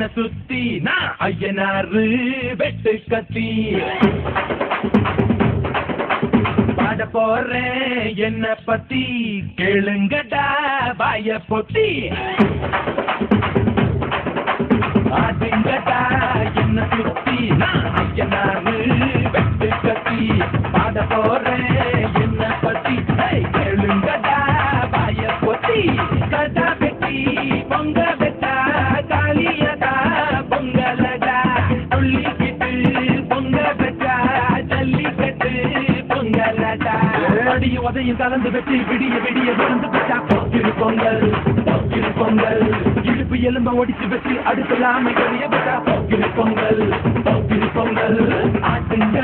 என்ன சுத்தி நான் ஐயனாரு வெட்டு கத்தி பாட போறேன் என்ன பத்தி கேளுங்கடா வாய பொத்தி ஆடுங்கடா என்ன சுத்தி நான் ஐயனாரு வெட்டு கத்தி பாட போறேன் என்ன பத்தி கேளுங்கடா வாய பொத்தி கதா வெட்டி பொங்க வெட்டா காளியதா பொங்கலடா துள்ளிக்கிட்டு பொங்க வெட்டா ஜல்லிக்கட்டு பொங்கலடா அடிய உதையும் கலந்து வெட்டி விடிய விடிய விழுந்து விட்டா போக்கிரு பொங்கல் இடுப்பு எலும்ப ஒடிச்சு வச்சு அடுத்தலாமை வெளிய விட்டா போக்கிரு பொங்கல் ஆட்டுங்க